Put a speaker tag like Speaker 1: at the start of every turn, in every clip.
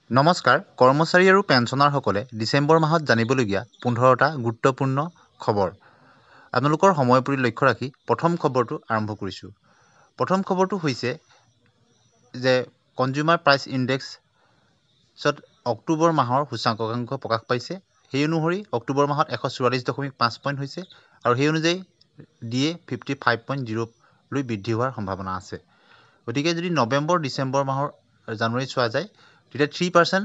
Speaker 1: নমস্কাৰ কৰ্মচাৰী আৰু পেঞ্চনাৰসকলে ডিচেম্বৰ মাহত জানিবলগীয়া 15টা গুৰুত্বপূৰ্ণ খবৰ আপোনালোকৰ সময় প্ৰতি লক্ষ্য ৰাখি প্ৰথম খবৰটো আৰম্ভ কৰিছোঁ। প্ৰথম খবৰটো হৈছে যে কনজিউমাৰ প্ৰাইচ ইণ্ডেক্সত অক্টোবৰ মাহৰ সূচাংকাংক প্ৰকাশ পাইছে। সেই অনুসৰি অক্টোবৰ মাহত 144.5 পইণ্ট হৈছে আৰু সেই অনুযায়ী DA 55.0লৈ বৃদ্ধি হোৱাৰ সম্ভাৱনা আছে। গতিকে যদি নৱেম্বৰ ডিচেম্বৰ মাহৰ জানুৱাৰীত চোৱা যায় তেতিয়া 3%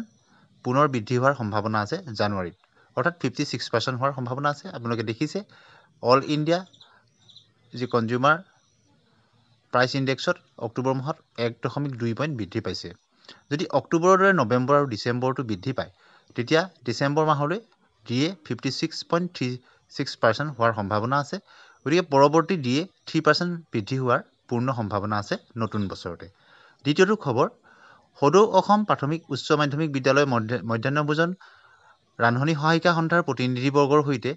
Speaker 1: পুনৰ বৃদ্ধি হোৱাৰ সম্ভাৱনা আছে জানুৱাৰীত, অৰ্থাৎ 56% হোৱাৰ সম্ভাৱনা আছে। আপোনালোকে দেখিছে অল ইণ্ডিয়া যি কনজিউমাৰ প্ৰাইচ ইণ্ডেক্সত অক্টোবৰ মাহত 1.2 পইণ্ট বৃদ্ধি পাইছে। যদি অক্টোবৰৰ দৰে নৱেম্বৰ আৰু ডিচেম্বৰটো বৃদ্ধি পায় তেতিয়া ডিচেম্বৰ মাহলৈ DA 56.36% হোৱাৰ সম্ভাৱনা আছে। গতিকে পৰৱৰ্তী DA 3% বৃদ্ধি হোৱাৰ পূৰ্ণ সম্ভাৱনা আছে নতুন বছৰতে। দ্বিতীয়টো খবৰ, সদৌ অসম প্ৰাথমিক উচ্চ মাধ্যমিক বিদ্যালয় মধ্যাহ্ন ভোজন ৰান্ধনী সহায়িকা সন্থাৰ প্ৰতিনিধিবৰ্গৰ সৈতে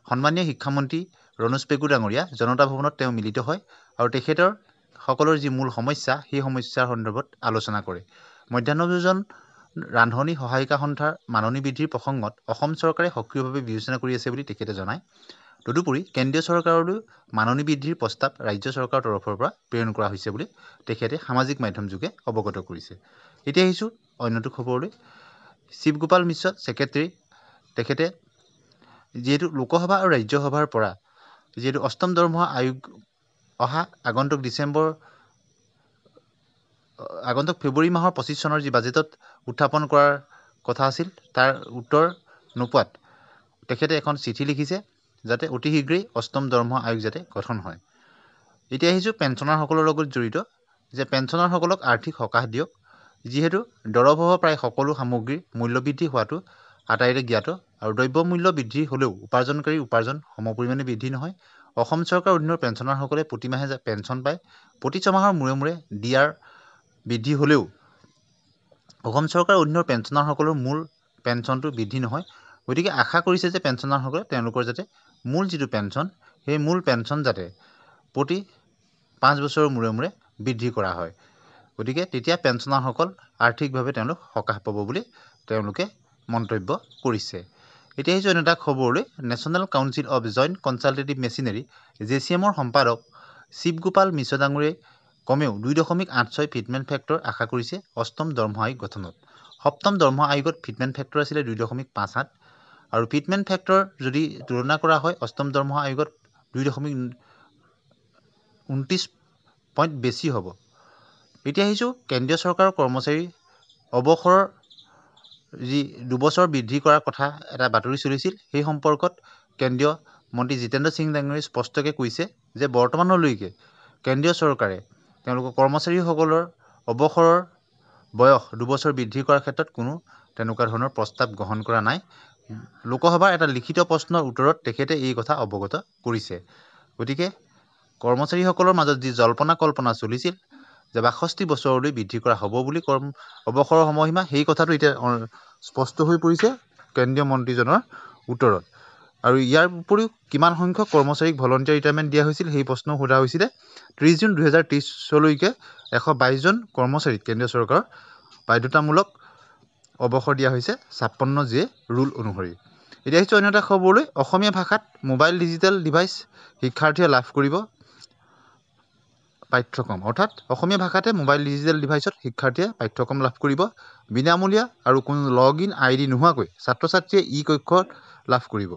Speaker 1: সন্মানীয় শিক্ষামন্ত্ৰী ৰণোজ পেগু ডাঙৰীয়া জনতা ভৱনত তেওঁ মিলিত হয় আৰু তেখেতৰ সকলৰ যি মূল সমস্যা সেই সমস্যাৰ সন্দৰ্ভত আলোচনা কৰে। মধ্যাহ্ন ভোজন ৰান্ধনী সহায়িকা সন্থাৰ মাননি বৃদ্ধিৰ প্ৰসংগত অসম চৰকাৰে সক্ৰিয়ভাৱে বিবেচনা কৰি আছে বুলি তেখেতে জনায়। তদুপৰি কেন্দ্ৰীয় চৰকাৰলৈ মাননি বৃদ্ধিৰ প্ৰস্তাৱ ৰাজ্য চৰকাৰৰ তৰফৰ পৰা প্ৰেৰণ কৰা হৈছে বুলি তেখেতে সামাজিক মাধ্যম যোগে অৱগত কৰিছে। এতিয়া আহিছোঁ অন্যটো খবৰলৈ। শিৱগোপাল মিশ্ৰ ছেক্ৰেটেৰী তেখেতে যিহেতু লোকসভা আৰু ৰাজ্যসভাৰ পৰা যিহেতু অষ্টম দৰমহা আয়োগ অহা আগন্তুক ফেব্ৰুৱাৰী মাহৰ 25 চনৰ যি বাজেটত উত্থাপন কৰাৰ কথা আছিল তাৰ উত্তৰ নোপোৱাত তেখেতে এখন চিঠি লিখিছে যাতে অতি শীঘ্ৰেই অষ্টম দৰমহা আয়োগ যাতে গঠন হয়। এতিয়া আহিছোঁ পেঞ্চনাৰসকলৰ লগত জড়িত যে পেঞ্চনাৰসকলক আৰ্থিক সকাহ দিয়ক। যিহেতু দৰৱসহ প্ৰায় সকলো সামগ্ৰীৰ মূল্যবৃদ্ধি হোৱাটো আটাইৰে জ্ঞাত আৰু দ্ৰব্য মূল্য বৃদ্ধি হ'লেও উপাৰ্জনকাৰীৰ উপাৰ্জন সমপৰিমাণে বৃদ্ধি নহয়। অসম চৰকাৰৰ অধীনৰ পেঞ্চনাৰসকলে প্ৰতিমাহে পেঞ্চন পায়। প্ৰতি ছমাহৰ মূৰে মূৰে DR বৃদ্ধি হ'লেও অসম চৰকাৰৰ অধীনৰ পেঞ্চনাৰসকলৰ মূল পেঞ্চনটো বৃদ্ধি নহয়। গতিকে আশা কৰিছে যে পেঞ্চনাৰসকলে তেওঁলোকৰ যাতে মূল যিটো পেঞ্চন সেই মূল পেঞ্চন যাতে প্ৰতি 5 বছৰৰ মূৰে মূৰে বৃদ্ধি কৰা হয়। গতিকে তেতিয়া পেঞ্চনাৰসকল আৰ্থিকভাৱে তেওঁলোক সকাহ পাব বুলি তেওঁলোকে মন্তব্য কৰিছে। এতিয়া আহিছোঁ অন্য এটা খবৰলৈ। National council of joint consultative machinery JCMৰ সম্পাদক শিৱগোপাল মিশ্ৰ ডাঙৰীয়াই কমেও 2.86 ফিটমেণ্ট ফেক্টৰ আশা কৰিছে অষ্টম দৰমহা আয়োগ গঠনত। সপ্তম দৰমহা আয়োগত ফিটমেণ্ট ফেক্টৰ আছিলে 2.57 আৰু ফিটমেণ্ট ফেক্টৰ যদি তুলনা কৰা হয় অষ্টম দৰমহা আয়োগত 2.29 পইণ্ট বেছি হ'ব। এতিয়া আহিছোঁ কেন্দ্ৰীয় চৰকাৰৰ কৰ্মচাৰী অৱসৰৰ যি 2 বছৰ বৃদ্ধি কৰাৰ কথা এটা বাতৰি চলিছিল সেই সম্পৰ্কত কেন্দ্ৰীয় মন্ত্ৰী জিতেন্দ্ৰ সিং ডাঙৰীয়াই স্পষ্টকৈ কৈছে যে বৰ্তমানলৈকে কেন্দ্ৰীয় চৰকাৰে তেওঁলোকৰ কৰ্মচাৰীসকলৰ অৱসৰৰ বয়স 2 বছৰ বৃদ্ধি কৰাৰ ক্ষেত্ৰত কোনো তেনেকুৱা ধৰণৰ প্ৰস্তাৱ গ্ৰহণ কৰা নাই। লোকসভাৰ এটা লিখিত প্ৰশ্নৰ উত্তৰত তেখেতে এই কথা অৱগত কৰিছে। গতিকে কৰ্মচাৰীসকলৰ মাজত যি জল্পনা কল্পনা চলিছিল যে 62 বছৰলৈ বৃদ্ধি কৰা হ'ব বুলি অৱসৰৰ সময়সীমা সেই কথাটো এতিয়া স্পষ্ট হৈ পৰিছে কেন্দ্ৰীয় মন্ত্ৰীজনৰ উত্তৰত। আৰু ইয়াৰ উপৰিও কিমান সংখ্যক কৰ্মচাৰীক ভলণ্টিয়াৰ ৰিটায়াৰমেণ্ট দিয়া হৈছিল সেই প্ৰশ্নও সোধা হৈছিলে। 30 জুন 2023 122 জন কৰ্মচাৰীক কেন্দ্ৰীয় চৰকাৰৰ বাধ্যতামূলক অৱসৰ দিয়া হৈছে 56J ৰুল অনুসৰি। এতিয়া আহিছোঁ অন্য এটা খবৰলৈ। অসমীয়া ভাষাত মোবাইল ডিজিটেল ডিভাইচ শিক্ষাৰ্থীয়ে লাভ কৰিব পাঠ্যক্ৰম, অৰ্থাৎ অসমীয়া ভাষাতে মোবাইল ডিজিটেল ডিভাইচত শিক্ষাৰ্থীয়ে পাঠ্যক্ৰম লাভ কৰিব বিনামূলীয়া আৰু কোনো লগ ইন ID নোহোৱাকৈ ছাত্ৰ ছাত্ৰীয়ে কক্ষত লাভ কৰিব।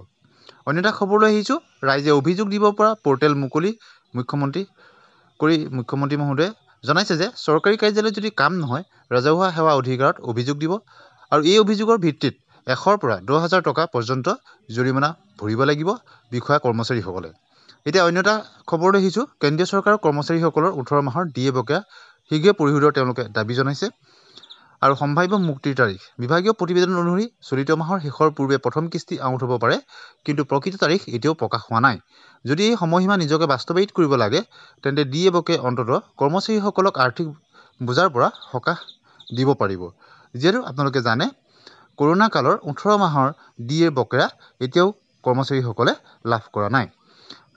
Speaker 1: অন্য এটা খবৰলৈ আহিছোঁ। ৰাইজে অভিযোগ দিব পৰা পৰ্টেল মুকলি মুখ্যমন্ত্ৰী মহোদয়ে জনাইছে যে চৰকাৰী কাৰ্যালয়ত যদি কাম নহয় ৰাজহুৱা সেৱা অধিকাৰত অভিযোগ দিব আৰু এই অভিযোগৰ ভিত্তিত 100 পৰা 10,000 টকা পৰ্যন্ত জৰিমনা ভৰিব লাগিব বিষয়া কৰ্মচাৰীসকলে। এতিয়া অন্য এটা খবৰলৈ আহিছোঁ। কেন্দ্ৰীয় চৰকাৰৰ কৰ্মচাৰীসকলৰ 18 মাহৰ DA বকেয়া শীঘ্ৰে পৰিশোধৰ তেওঁলোকে দাবী জনাইছে আৰু সম্ভাৱ্য মুক্তিৰ তাৰিখ। বিভাগীয় প্ৰতিবেদন অনুসৰি চলিত মাহৰ শেষৰ পূৰ্বে প্ৰথম কিস্তি আউট হ'ব পাৰে, কিন্তু প্ৰকৃত তাৰিখ এতিয়াও প্ৰকাশ হোৱা নাই। যদি এই সময়সীমা নিজকে বাস্তৱায়িত কৰিব লাগে তেন্তে DA বকেয়া অন্ততঃ কৰ্মচাৰীসকলক আৰ্থিক বোজাৰ পৰা সকাহ দিব পাৰিব। যিহেতু আপোনালোকে জানে কৰোণা কালৰ 18 মাহৰ DA বকেয়া এতিয়াও কৰ্মচাৰীসকলে লাভ কৰা নাই।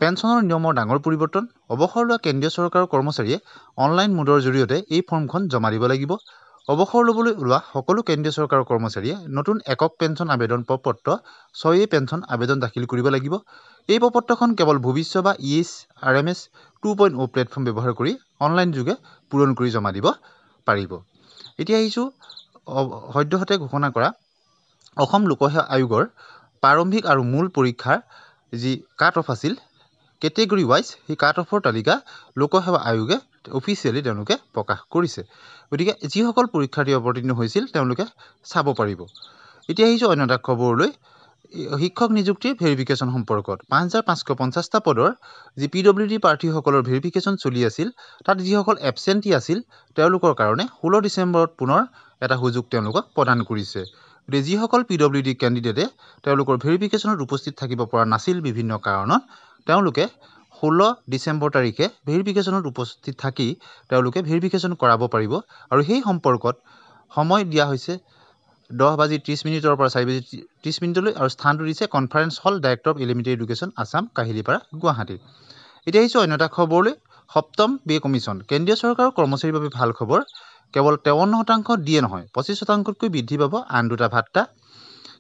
Speaker 1: পেঞ্চনৰ নিয়মৰ ডাঙৰ পৰিৱৰ্তন। অৱসৰ লোৱা কেন্দ্ৰীয় চৰকাৰৰ কৰ্মচাৰীয়ে অনলাইন মোডৰ জৰিয়তে এই ফৰ্মখন জমা দিব লাগিব। অৱসৰ ল'বলৈ ওলোৱা সকলো কেন্দ্ৰীয় চৰকাৰৰ কৰ্মচাৰীয়ে নতুন একক পেঞ্চন আবেদন প্ৰপত্ৰ 6A পেঞ্চন আবেদন দাখিল কৰিব লাগিব। এই প্ৰপত্ৰখন কেৱল ভৱিষ্য বা EHRMS 2.0 প্লেটফৰ্ম ব্যৱহাৰ কৰি অনলাইন যোগে পূৰণ কৰি জমা দিব পাৰিব। এতিয়া আহিছোঁ সদ্যহতে ঘোষণা কৰা অসম লোকসেৱা আয়োগৰ প্ৰাৰম্ভিক আৰু মূল পৰীক্ষাৰ যি কাট অফ আছিল কেটেগৰী ৱাইজ, সেই কাট অফৰ তালিকা লোকসেৱা আয়োগে অফিচিয়েলি তেওঁলোকে প্ৰকাশ কৰিছে। গতিকে যিসকল পৰীক্ষাৰ্থী অৱতীৰ্ণ হৈছিল তেওঁলোকে চাব পাৰিব। এতিয়া আহিছোঁ অন্য এটা খবৰলৈ। শিক্ষক নিযুক্তিৰ ভেৰিফিকেশ্যন সম্পৰ্কত 5550টা পদৰ যি PWD প্ৰাৰ্থীসকলৰ ভেৰিফিকেশ্যন চলি আছিল, তাত যিসকল এবচেণ্টি আছিল তেওঁলোকৰ কাৰণে 16 ডিচেম্বৰত পুনৰ এটা সুযোগ তেওঁলোকক প্ৰদান কৰিছে। গতিকে যিসকল PWD কেণ্ডিডেটে তেওঁলোকৰ ভেৰিফিকেশ্যনত উপস্থিত থাকিব পৰা নাছিল বিভিন্ন কাৰণত, তেওঁলোকে 16 ডিচেম্বৰ তাৰিখে ভেৰিফিকেশ্যনত উপস্থিত থাকি তেওঁলোকে ভেৰিফিকেশ্যন কৰাব পাৰিব। আৰু সেই সম্পৰ্কত সময় দিয়া হৈছে 10:30 পৰা 4:30 আৰু স্থানটো দিছে conference hall, director of elementary education, Assam, Kahilipara, Guwahati. এতিয়া আহিছোঁ অন্য এটা খবৰলৈ। সপ্তম পে কমিশ্যন। কেন্দ্ৰীয় চৰকাৰৰ কৰ্মচাৰীৰ বাবে ভাল খবৰ। কেৱল 53% দিয়ে নহয়, 25%তকৈ বৃদ্ধি পাব আন দুটা ভাত্তা।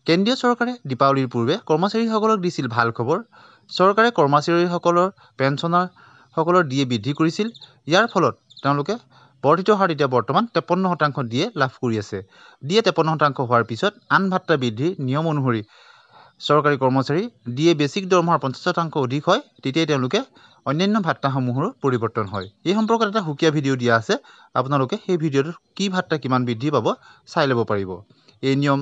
Speaker 1: কেন্দ্ৰীয় চৰকাৰে দীপাৱলীৰ পূৰ্বে কৰ্মচাৰীসকলক দিছিল ভাল খবৰ। চৰকাৰে কৰ্মচাৰীসকলৰ পেঞ্চনাৰসকলৰ ডিএ বৃদ্ধি কৰিছিল। ইয়াৰ ফলত তেওঁলোকে বৰ্ধিত হাৰত এতিয়া বৰ্তমান 53% ডিএ লাভ কৰি আছে। ডিএ 53% হোৱাৰ পিছত আন ভাত্তা বৃদ্ধিৰ নিয়ম অনুসৰি চৰকাৰী কৰ্মচাৰী ডিএ বেছিক দৰমহাৰ 50% অধিক হয়, তেতিয়াই তেওঁলোকে অন্যান্য ভাত্তাসমূহৰো পৰিৱৰ্তন হয়। এই সম্পৰ্কত এটা সুকীয়া ভিডিঅ' দিয়া আছে, আপোনালোকে সেই ভিডিঅ'টোত কি ভাত্তা কিমান বৃদ্ধি পাব চাই ল'ব পাৰিব। এই নিয়ম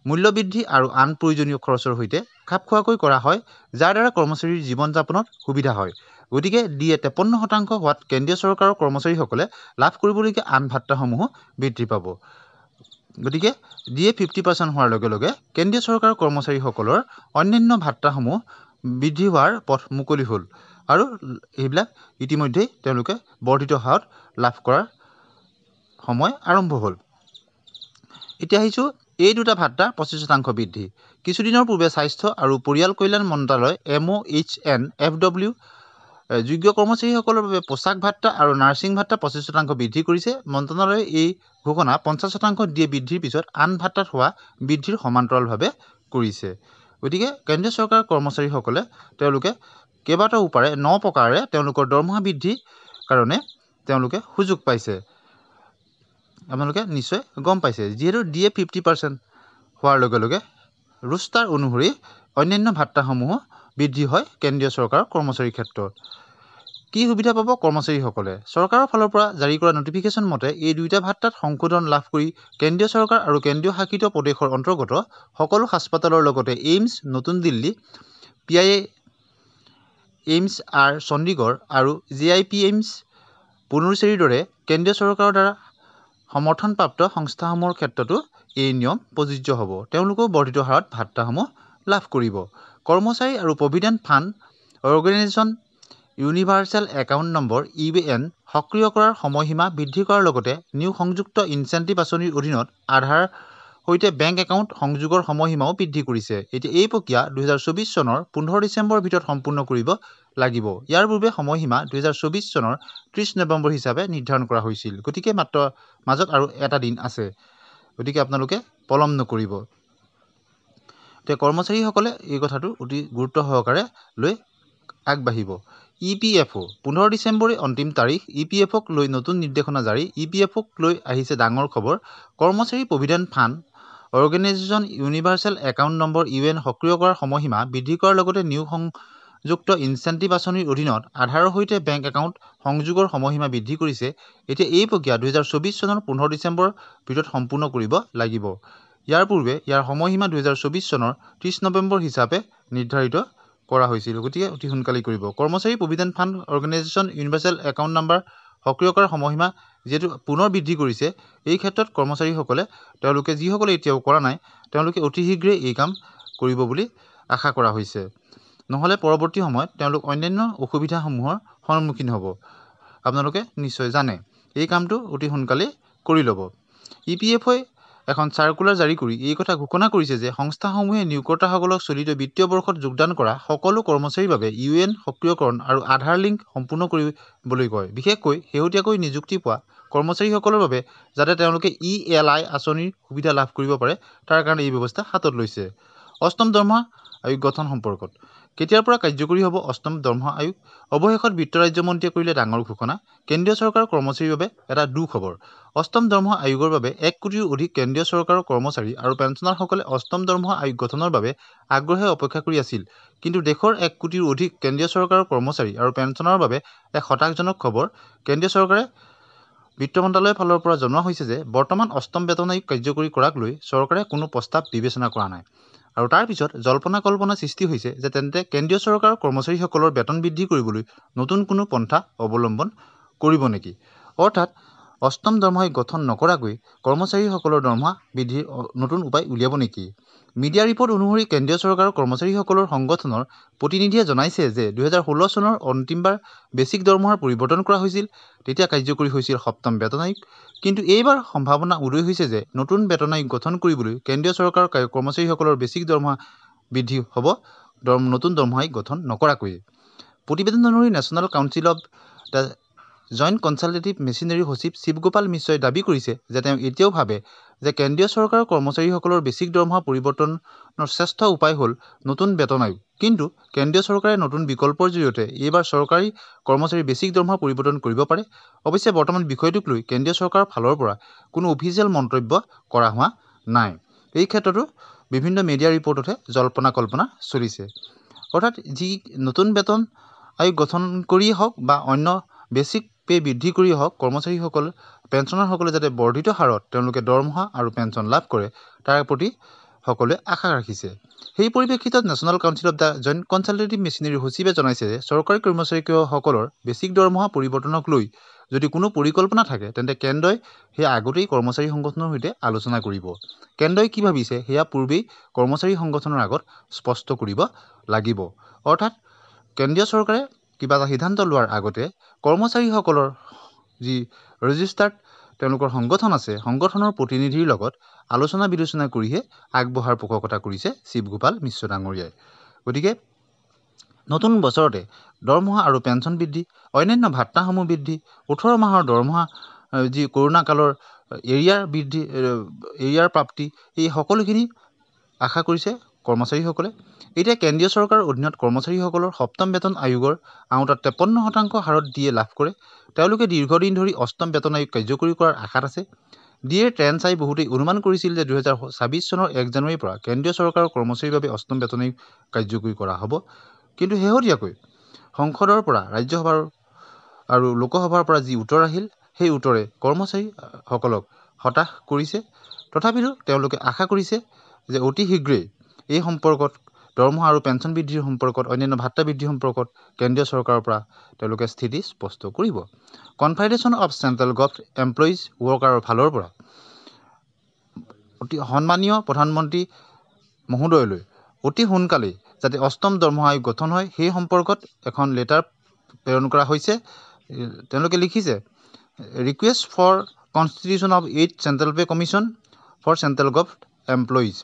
Speaker 1: মূল্যবৃদ্ধি আৰু আন প্ৰয়োজনীয় খৰচৰ সৈতে খাপ খোৱাকৈ কৰা হয়, যাৰ দ্বাৰা কৰ্মচাৰীৰ জীৱন যাপনত সুবিধা হয়। গতিকে ডিএ 53% হোৱাত কেন্দ্ৰীয় চৰকাৰৰ কৰ্মচাৰীসকলে লাভ কৰিবলগীয়া আন ভাত্তাসমূহো বৃদ্ধি পাব। গতিকে ডিএ 50% হোৱাৰ লগে লগে কেন্দ্ৰীয় চৰকাৰৰ কৰ্মচাৰীসকলৰ অন্যান্য ভাত্তাসমূহ বৃদ্ধি হোৱাৰ পথ মুকলি হ'ল আৰু এইবিলাক ইতিমধ্যেই তেওঁলোকে বৰ্ধিত হাৰত লাভ কৰাৰ সময় আৰম্ভ হ'ল। এতিয়া আহিছোঁ এই দুটা ভাত্তা 25% বৃদ্ধি। কিছুদিনৰ পূৰ্বে স্বাস্থ্য আৰু পৰিয়াল কল্যাণ মন্ত্ৰালয় MOHNFW যোগ্য কৰ্মচাৰীসকলৰ বাবে পোছাক ভাত্তা আৰু নাৰ্ছিং ভাত্তা 25% বৃদ্ধি কৰিছে। মন্ত্ৰালয়ে এই ঘোষণা 50% ডিএ বৃদ্ধিৰ পিছত আন ভাত্তাত হোৱা বৃদ্ধিৰ সমান্তৰালভাৱে কৰিছে। গতিকে কেন্দ্ৰীয় চৰকাৰৰ কৰ্মচাৰীসকলে তেওঁলোকে কেইবাটাও উপায়েৰে 9 প্ৰকাৰেৰে তেওঁলোকৰ দৰমহা বৃদ্ধিৰ কাৰণে তেওঁলোকে সুযোগ পাইছে। আপোনালোকে নিশ্চয় গম পাইছে, যিহেতু ডিএ 50% হোৱাৰ লগে লগে ৰোষ্টাৰ অনুসৰি অন্যান্য ভাত্তাসমূহো বৃদ্ধি হয়। কেন্দ্ৰীয় চৰকাৰৰ কৰ্মচাৰীৰ ক্ষেত্ৰত কি সুবিধা পাব কৰ্মচাৰীসকলে? চৰকাৰৰ ফালৰ পৰা জাৰি কৰা নটিফিকেশ্যন মতে এই দুয়োটা ভাত্তাত সংশোধন লাভ কৰি কেন্দ্ৰীয় চৰকাৰ আৰু কেন্দ্ৰীয় শাসিত প্ৰদেশৰ অন্তৰ্গত সকলো হাস্পতালৰ লগতে এইমছ নতুন দিল্লী, PIMS R চণ্ডীগড় আৰু JIPMS পুডুচেৰীৰ দৰে কেন্দ্ৰীয় চৰকাৰৰ দ্বাৰা সমৰ্থনপ্ৰাপ্ত সংস্থাসমূহৰ ক্ষেত্ৰতো এই নিয়ম প্ৰযোজ্য হ'ব। তেওঁলোকেও বৰ্ধিত হাৰত ভাত্তাসমূহ লাভ কৰিব। কৰ্মচাৰী আৰু provident fund organisation universal account number (UAN) সক্ৰিয় কৰাৰ সময়সীমা বৃদ্ধি কৰাৰ লগতে নিউ সংযুক্ত ইনচেণ্টিভ আঁচনিৰ অধীনত আধাৰ সৈতে বেংক একাউণ্ট সংযোগৰ সময়সীমাও বৃদ্ধি কৰিছে। এতিয়া এই প্ৰক্ৰিয়া 2024 চনৰ 15 ডিচেম্বৰৰ ভিতৰত সম্পূৰ্ণ কৰিব লাগিব। ইয়াৰ পূৰ্বে সময়সীমা 2024 চনৰ 30 নৱেম্বৰ হিচাপে নিৰ্ধাৰণ কৰা হৈছিল। গতিকে মাত্ৰ মাজত আৰু এটা দিন আছে। গতিকে আপোনালোকে পলম নকৰিব। এতিয়া কৰ্মচাৰীসকলে এই কথাটো অতি গুৰুত্ব সহকাৰে লৈ আগবাঢ়িব। EPFO 15 ডিচেম্বৰে অন্তিম তাৰিখ। EPFOক লৈ নতুন নিৰ্দেশনা জাৰি। EPFOক লৈ আহিছে ডাঙৰ খবৰ। কৰ্মচাৰী provident fund organisation universal account number (UAN) সক্ৰিয় কৰাৰ সময়সীমা বৃদ্ধি কৰাৰ লগতে নিউ সংযুক্ত ইনচেণ্টিভ আঁচনিৰ অধীনত আধাৰৰ সৈতে বেংক একাউণ্ট সংযোগৰ সময়সীমা বৃদ্ধি কৰিছে। এতিয়া এই প্ৰক্ৰিয়া 2024 চনৰ 15 ডিচেম্বৰৰ ভিতৰত সম্পূৰ্ণ কৰিব লাগিব। ইয়াৰ পূৰ্বে ইয়াৰ সময়সীমা 2024 চনৰ 30 নৱেম্বৰ হিচাপে নিৰ্ধাৰিত কৰা হৈছিল। গতিকে অতি সোনকালেই কৰিব। কৰ্মচাৰী provident fund organisation universal account number সক্ৰিয় কৰাৰ সময়সীমা যিহেতু পুনৰ বৃদ্ধি কৰিছে, এই ক্ষেত্ৰত কৰ্মচাৰীসকলে তেওঁলোকে যিসকলে এতিয়াও কৰা নাই তেওঁলোকে অতি শীঘ্ৰেই এই কাম কৰিব বুলি আশা কৰা হৈছে। নহ'লে পৰৱৰ্তী সময়ত তেওঁলোক অন্যান্য অসুবিধাসমূহৰ সন্মুখীন হ'ব। আপোনালোকে নিশ্চয় জানে। এই কামটো অতি সোনকালেই কৰি ল'ব। EPFOই এখন চাৰ্কুলাৰ জাৰি কৰি এই কথা ঘোষণা কৰিছে যে সংস্থাসমূহে নিয়োগকৰ্তাসকলক চলিত বিত্তীয় বৰ্ষত যোগদান কৰা সকলো কৰ্মচাৰীৰ বাবে UAN সক্ৰিয়কৰণ আৰু আধাৰ লিংক সম্পূৰ্ণ কৰিবলৈ কয়। বিশেষকৈ শেহতীয়াকৈ নিযুক্তি পোৱা কৰ্মচাৰীসকলৰ বাবে যাতে তেওঁলোকে ELI আঁচনিৰ সুবিধা লাভ কৰিব পাৰে তাৰ কাৰণে এই ব্যৱস্থা হাতত লৈছে। অষ্টম দৰমহা আয়োগ গঠন সম্পৰ্কত কেতিয়াৰ পৰা কাৰ্যকৰী হ'ব অষ্টম দৰমহা আয়োগ? অৱশেষত বিত্ত ৰাজ্যমন্ত্ৰীয়ে কৰিলে ডাঙৰ ঘোষণা। কেন্দ্ৰীয় চৰকাৰৰ কৰ্মচাৰীৰ বাবে এটা দুখবৰ। অষ্টম দৰমহা আয়োগৰ বাবে 1 কোটিৰো অধিক কেন্দ্ৰীয় চৰকাৰৰ কৰ্মচাৰী আৰু পেঞ্চনাৰসকলে অষ্টম দৰমহা আয়োগ গঠনৰ বাবে আগ্ৰহেৰে অপেক্ষা কৰি আছিল। কিন্তু দেশৰ 1 কোটিৰো অধিক কেন্দ্ৰীয় চৰকাৰৰ কৰ্মচাৰী আৰু পেঞ্চনাৰৰ বাবে এক হতাশাজনক খবৰ। কেন্দ্ৰীয় চৰকাৰে বিত্ত মন্ত্ৰালয়ৰ ফালৰ পৰা জনোৱা হৈছে যে বৰ্তমান অষ্টম বেতন আয়োগ কাৰ্যকৰী কৰাক লৈ চৰকাৰে কোনো প্ৰস্তাৱ বিবেচনা কৰা নাই। আৰু তাৰ পিছত জল্পনা সৃষ্টি হৈছে যে তেন্তে কেন্দ্ৰীয় চৰকাৰৰ কৰ্মচাৰীসকলৰ বেতন বৃদ্ধি কৰিবলৈ নতুন কোনো পন্থা অৱলম্বন কৰিব নেকি? অৰ্থাৎ অষ্টম দৰমহা আয়োগ গঠন নকৰাকৈ কৰ্মচাৰীসকলৰ দৰমহা বৃদ্ধিৰ নতুন উপায় উলিয়াব নেকি? মিডিয়া ৰিপৰ্ট অনুসৰি কেন্দ্ৰীয় চৰকাৰৰ কৰ্মচাৰীসকলৰ সংগঠনৰ প্ৰতিনিধিয়ে জনাইছে যে 2016 চনৰ অন্তিমবাৰ বেছিক দৰমহাৰ পৰিৱৰ্তন কৰা হৈছিল। তেতিয়া কাৰ্যকৰী হৈছিল সপ্তম বেতন আয়োগ। কিন্তু এইবাৰ সম্ভাৱনা উদয় হৈছে যে নতুন বেতন আয়োগ গঠন কৰিবলৈ কেন্দ্ৰীয় চৰকাৰৰ কৰ্মচাৰীসকলৰ বেছিক দৰমহা বৃদ্ধি হ'ব নতুন দৰমহা আয়োগ গঠন নকৰাকৈ। প্ৰতিবেদন অনুসৰি national council of the joint consultative machinery সচিব শিৱগোপাল মিশ্ৰই দাবী কৰিছে যে তেওঁ এতিয়াও ভাবে যে কেন্দ্ৰীয় চৰকাৰৰ কৰ্মচাৰীসকলৰ বেছিক দৰমহা পৰিৱৰ্তনৰ শ্ৰেষ্ঠ উপায় হ'ল নতুন বেতন আয়োগ। কিন্তু কেন্দ্ৰীয় চৰকাৰে নতুন বিকল্পৰ জৰিয়তে এইবাৰ চৰকাৰী কৰ্মচাৰীৰ বেছিক দৰমহা পৰিৱৰ্তন কৰিব পাৰে। অৱশ্যে বৰ্তমান বিষয়টোক লৈ কেন্দ্ৰীয় চৰকাৰৰ ফালৰ পৰা কোনো অফিচিয়েল মন্তব্য কৰা হোৱা নাই। এই ক্ষেত্ৰতো বিভিন্ন মিডিয়া ৰিপৰ্টতহে জল্পনা চলিছে। অৰ্থাৎ যি নতুন বেতন আয়োগ গঠন কৰিয়েই হওক বা অন্য বেছিক পে বৃদ্ধি কৰিয়ে হওক কৰ্মচাৰীসকল পেঞ্চনাৰসকলে যাতে বৰ্ধিত হাৰত তেওঁলোকে দৰমহা আৰু পেঞ্চন লাভ কৰে তাৰ প্ৰতি সকলোৱে আশা ৰাখিছে। সেই পৰিপ্ৰেক্ষিতত national council of the joint consultative machinery সচিবে জনাইছে যে চৰকাৰী কৰ্মচাৰীসকলৰ বেছিক দৰমহা পৰিৱৰ্তনক লৈ যদি কোনো পৰিকল্পনা থাকে তেন্তে কেন্দ্ৰই সেয়া আগতেই কৰ্মচাৰী সংগঠনৰ সৈতে আলোচনা কৰিব। কেন্দ্ৰই কি ভাবিছে সেয়া পূৰ্বেই কৰ্মচাৰী সংগঠনৰ আগত স্পষ্ট কৰিব লাগিব। অৰ্থাৎ কেন্দ্ৰীয় চৰকাৰে কিবা এটা সিদ্ধান্ত লোৱাৰ আগতে কৰ্মচাৰীসকলৰ যি ৰেজিষ্টাৰ্ড তেওঁলোকৰ সংগঠন আছে সংগঠনৰ প্ৰতিনিধিৰ লগত আলোচনা বিলোচনা কৰিহে আগবঢ়াৰ পোষকতা কৰিছে শিৱগোপাল মিশ্ৰ ডাঙৰীয়াই। গতিকে নতুন বছৰতে দৰমহা আৰু পেঞ্চন বৃদ্ধি, অন্যান্য ভাত্তাসমূহ বৃদ্ধি, 18 মাহৰ দৰমহা যি কৰোণা কালৰ এৰিয়াৰ প্ৰাপ্তি, এই সকলোখিনি আশা কৰিছে কৰ্মচাৰীসকলে। এতিয়া কেন্দ্ৰীয় চৰকাৰৰ অধীনত কৰ্মচাৰীসকলৰ সপ্তম বেতন আয়োগৰ আওতাত 53% হাৰত ডিএ লাভ কৰে। তেওঁলোকে দীৰ্ঘদিন ধৰি অষ্টম বেতন আয়োগ কাৰ্যকৰী কৰাৰ আশাত আছে। ডিএৰ ট্ৰেণ্ড চাই বহুতেই অনুমান কৰিছিল যে 2026 চনৰ 1 জানুৱাৰীৰ পৰা কেন্দ্ৰীয় চৰকাৰৰ কৰ্মচাৰীৰ বাবে অষ্টম বেতন আয়োগ কাৰ্যকৰী কৰা হ'ব। কিন্তু শেহতীয়াকৈ সংসদৰ পৰা ৰাজ্যসভাৰ আৰু লোকসভাৰ পৰা যি উত্তৰ আহিল সেই উত্তৰে কৰ্মচাৰীসকলক হতাশ কৰিছে। তথাপিতো তেওঁলোকে আশা কৰিছে যে অতি শীঘ্ৰেই এই সম্পৰ্কত দৰমহা আৰু পেঞ্চন বৃদ্ধিৰ সম্পৰ্কত অন্যান্য ভাত্তা বৃদ্ধিৰ সম্পৰ্কত কেন্দ্ৰীয় চৰকাৰৰ পৰা তেওঁলোকে স্থিতি স্পষ্ট কৰিব। Confederation of central government employees ৱৰ্কাৰৰ ফালৰ পৰা অতি সন্মানীয় প্ৰধানমন্ত্ৰী মহোদয়লৈ অতি সোনকালেই যাতে অষ্টম দৰমহা আয়োগ গঠন হয় সেই সম্পৰ্কত এখন লেটাৰ প্ৰেৰণ কৰা হৈছে। তেওঁলোকে লিখিছে request for constitution of 8th central pay commission for central government employees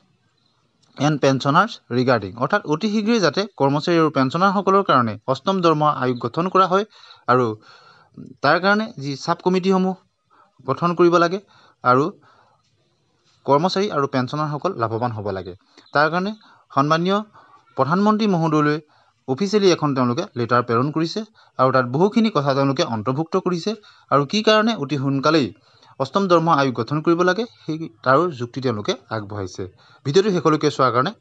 Speaker 1: and pensioners regarding. অৰ্থাৎ অতি শীঘ্ৰেই যাতে কৰ্মচাৰী আৰু পেঞ্চনাৰসকলৰ কাৰণে অষ্টম দৰমহা আয়োগ গঠন কৰা হয় আৰু তাৰ কাৰণে যি ছাব কমিটিসমূহ গঠন কৰিব লাগে আৰু কৰ্মচাৰী আৰু পেঞ্চনাৰসকল লাভৱান হ'ব লাগে। তাৰ কাৰণে সন্মানীয় প্ৰধানমন্ত্ৰী মহোদয়লৈ অফিচিয়েলি এখন তেওঁলোকে লেটাৰ প্ৰেৰণ কৰিছে আৰু তাত বহুখিনি কথা তেওঁলোকে অন্তৰ্ভুক্ত কৰিছে আৰু কি কাৰণে অতি সোনকালেই অষ্টম দৰমহা আয়োগ গঠন কৰিব লাগে সেই তাৰো যুক্তি তেওঁলোকে আগবঢ়াইছে। ভিডিঅ'টো শেষলৈকে চোৱাৰ কাৰণে